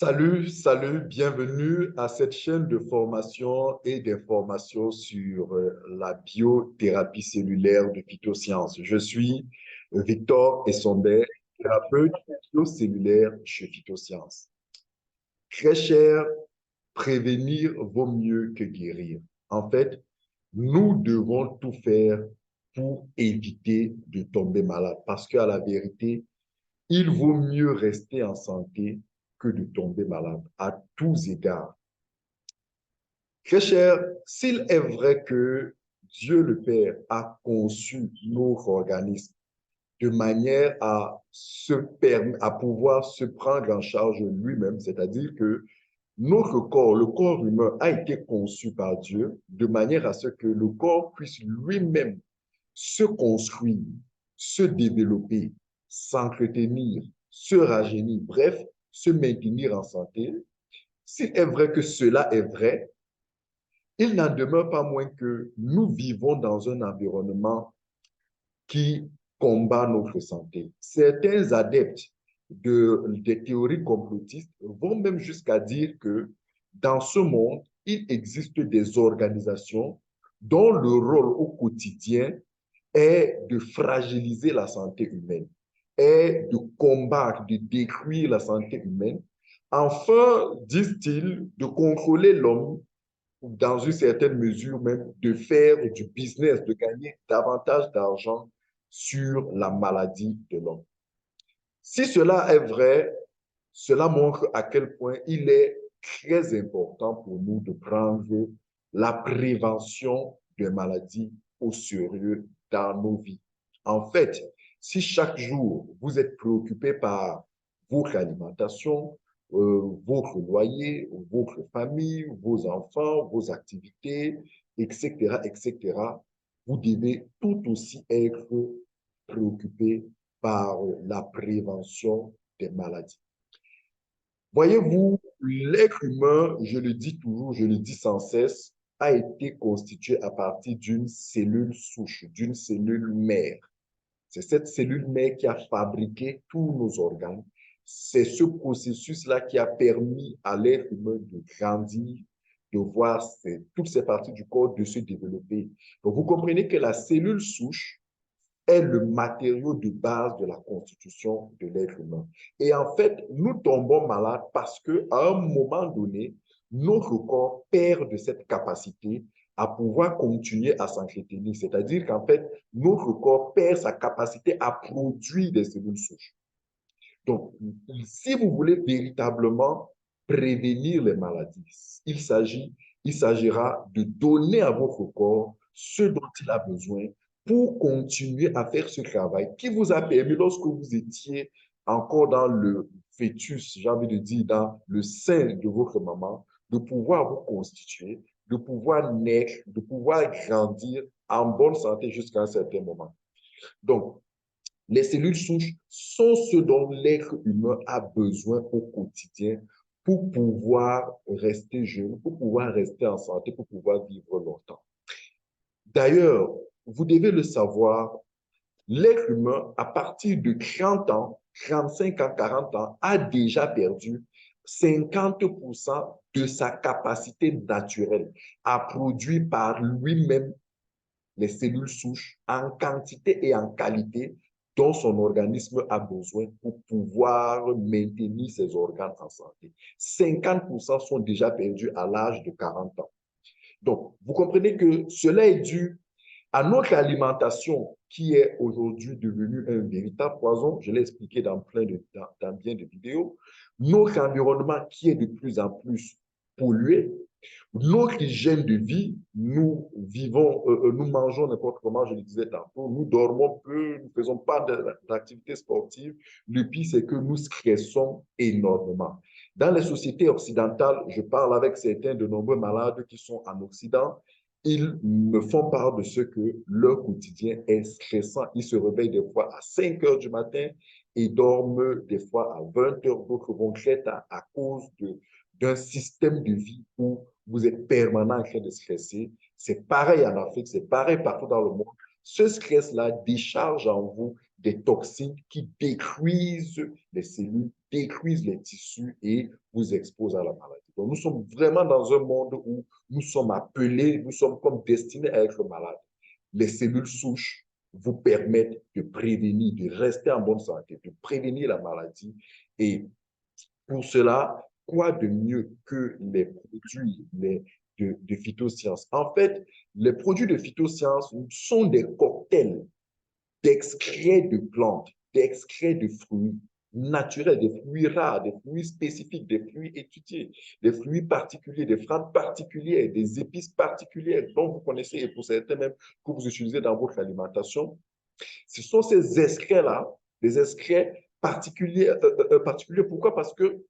Salut, bienvenue à cette chaîne de formation et d'information sur la biothérapie cellulaire de Phytosciences. Je suis Victor Essonder, thérapeute biocellulaire chez Phytosciences. Très cher, prévenir vaut mieux que guérir. En fait, nous devons tout faire pour éviter de tomber malade parce qu'à la vérité, il vaut mieux rester en santé que de tomber malade à tous égards. Très cher, s'il est vrai que Dieu le Père a conçu notre organisme de manière à pouvoir se prendre en charge lui-même, c'est-à-dire que notre corps, le corps humain, a été conçu par Dieu de manière à ce que le corps puisse lui-même se construire, se développer, s'entretenir, se rajeunir, bref, se maintenir en santé. S'il est vrai que cela est vrai, il n'en demeure pas moins que nous vivons dans un environnement qui combat notre santé. Certains adeptes des théories complotistes vont même jusqu'à dire que dans ce monde, il existe des organisations dont le rôle au quotidien est de fragiliser la santé humaine, est de combattre, de détruire la santé humaine, enfin, disent-ils, de contrôler l'homme, dans une certaine mesure même, de faire du business, de gagner davantage d'argent sur la maladie de l'homme. Si cela est vrai, cela montre à quel point il est très important pour nous de prendre la prévention des maladies au sérieux dans nos vies. En fait, si chaque jour vous êtes préoccupé par votre alimentation, votre loyer, votre famille, vos enfants, vos activités, etc., etc., vous devez tout aussi être préoccupé par la prévention des maladies. Voyez-vous, l'être humain, je le dis toujours, je le dis sans cesse, a été constitué à partir d'une cellule souche, d'une cellule mère. C'est cette cellule mère qui a fabriqué tous nos organes. C'est ce processus-là qui a permis à l'être humain de grandir, de voir toutes ces parties du corps de se développer. Donc, vous comprenez que la cellule souche est le matériau de base de la constitution de l'être humain. Et en fait, nous tombons malades parce qu'à un moment donné, notre corps perd de cette capacité à pouvoir continuer à s'entretenir. C'est-à-dire qu'en fait, notre corps perd sa capacité à produire des cellules souches. Donc, si vous voulez véritablement prévenir les maladies, il s'agira de donner à votre corps ce dont il a besoin pour continuer à faire ce travail qui vous a permis, lorsque vous étiez encore dans le fœtus, j'ai envie de dire, dans le sein de votre maman, de pouvoir vous constituer, de pouvoir naître, de pouvoir grandir en bonne santé jusqu'à un certain moment. Donc, les cellules souches sont ce dont l'être humain a besoin au quotidien pour pouvoir rester jeune, pour pouvoir rester en santé, pour pouvoir vivre longtemps. D'ailleurs, vous devez le savoir, l'être humain, à partir de 30 ans, 35 ans, 40 ans, a déjà perdu 50% de sa capacité naturelle à produire par lui-même les cellules souches en quantité et en qualité dont son organisme a besoin pour pouvoir maintenir ses organes en santé. 50% sont déjà perdus à l'âge de 40 ans. Donc, vous comprenez que cela est dû à notre alimentation qui est aujourd'hui devenue un véritable poison. Je l'ai expliqué dans bien de vidéos. Notre environnement qui est de plus en plus pollué, notre hygiène de vie, nous mangeons n'importe comment, je le disais tantôt, nous dormons peu, nous ne faisons pas d'activité sportive. Le pire, c'est que nous stressons énormément. Dans les sociétés occidentales, je parle avec certains de nombreux malades qui sont en Occident, ils me font part de ce que leur quotidien est stressant. Ils se réveillent des fois à 5 heures du matin et dorment des fois à 20 heures. D'autres vont à cause d'un système de vie où vous êtes permanent en train de stresser. C'est pareil en Afrique, c'est pareil partout dans le monde. Ce stress-là décharge en vous des toxines qui détruisent les cellules, détruisent les tissus et vous exposent à la maladie. Donc, nous sommes vraiment dans un monde où nous sommes appelés, nous sommes comme destinés à être malades. Les cellules souches vous permettent de prévenir, de rester en bonne santé, de prévenir la maladie. Et pour cela, quoi de mieux que les produits de phytosciences? En fait, les produits de phytosciences sont des cocktails d'extraits de plantes, d'extraits de fruits naturels, des fruits rares, des fruits spécifiques, des fruits étudiés, des fruits particuliers, des plantes particulières, des épices particulières dont vous connaissez et pour certains même que vous utilisez dans votre alimentation. Ce sont ces extraits-là, des extraits particuliers, particuliers. Pourquoi? Parce que,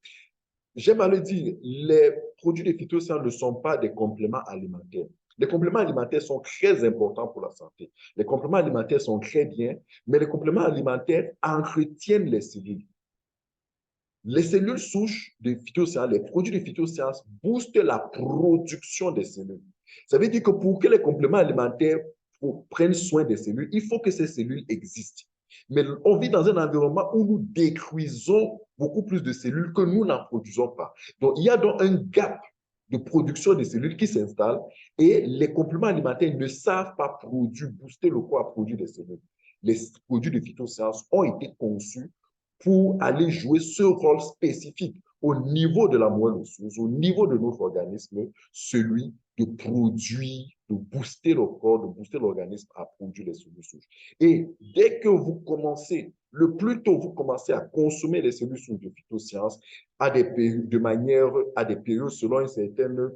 j'aime à le dire, les produits de phytosciences ne sont pas des compléments alimentaires. Les compléments alimentaires sont très importants pour la santé. Les compléments alimentaires sont très bien, mais les compléments alimentaires entretiennent les cellules. Les cellules souches de phytosciences, les produits de phytosciences boostent la production des cellules. Ça veut dire que pour que les compléments alimentaires prennent soin des cellules, il faut que ces cellules existent. Mais on vit dans un environnement où nous détruisons beaucoup plus de cellules que nous n'en produisons pas. Donc, il y a donc un gap de production des cellules qui s'installe et les compléments alimentaires ne savent pas produire, booster le corps à produire des cellules. Les produits de phytosciences ont été conçus pour aller jouer ce rôle spécifique au niveau de la moelle osseuse, au niveau de notre organisme, celui de produire, de booster le corps, de booster l'organisme à produire les cellules souches. Et dès que vous commencez, le plus tôt vous commencez à consommer les cellules souches de phytosciences à des périodes selon une certaine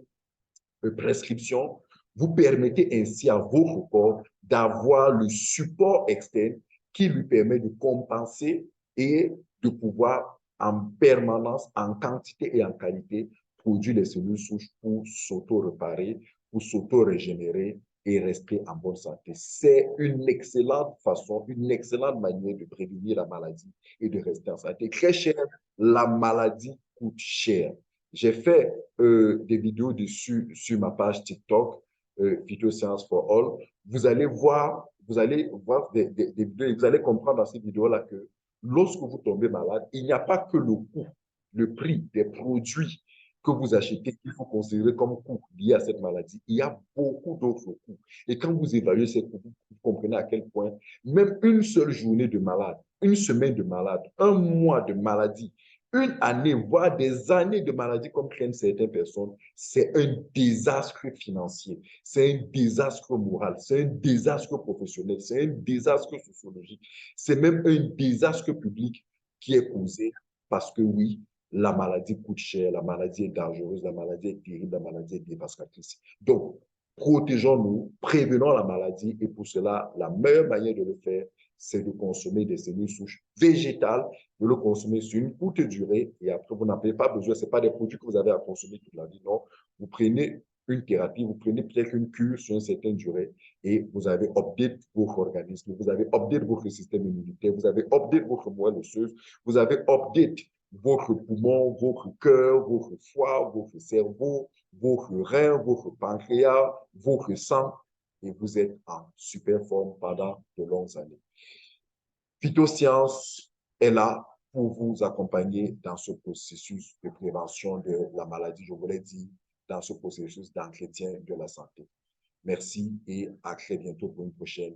prescription, vous permettez ainsi à votre corps d'avoir le support externe qui lui permet de compenser et de pouvoir en permanence, en quantité et en qualité, produire les cellules souches pour s'auto-réparer, pour s'auto-régénérer et rester en bonne santé. C'est une excellente façon, une excellente manière de prévenir la maladie et de rester en santé. Très cher, la maladie coûte cher. J'ai fait des vidéos dessus sur ma page TikTok, Phytoscience for All. Vous allez voir des vidéos et vous allez comprendre dans ces vidéos-là que lorsque vous tombez malade, il n'y a pas que le coût, le prix des produits que vous achetez qu'il faut considérer comme coût lié à cette maladie. Il y a beaucoup d'autres coûts. Et quand vous évaluez ces coûts, vous comprenez à quel point même une seule journée de malade, une semaine de malade, un mois de maladie, une année, voire des années de maladie, comme craignent certaines personnes, c'est un désastre financier, c'est un désastre moral, c'est un désastre professionnel, c'est un désastre sociologique, c'est même un désastre public qui est causé parce que oui, la maladie coûte cher, la maladie est dangereuse, la maladie est terrible, la maladie est dévastatrice. Donc, protégeons-nous, prévenons la maladie et pour cela, la meilleure manière de le faire, c'est de consommer des cellules souches végétales, de le consommer sur une courte durée et après, vous n'en avez pas besoin. Ce n'est pas des produits que vous avez à consommer toute la vie, non. Vous prenez une thérapie, vous prenez peut-être une cure sur une certaine durée et vous avez update votre organisme, vous avez update votre système immunitaire, vous avez update votre moelle osseuse, vous avez update votre poumon, votre cœur, votre foie, votre cerveau, votre rein, votre pancréas, votre sang et vous êtes en super forme pendant de longues années. Phytosciences est là pour vous accompagner dans ce processus de prévention de la maladie, je vous l'ai dit, dans ce processus d'entretien de la santé. Merci et à très bientôt pour une prochaine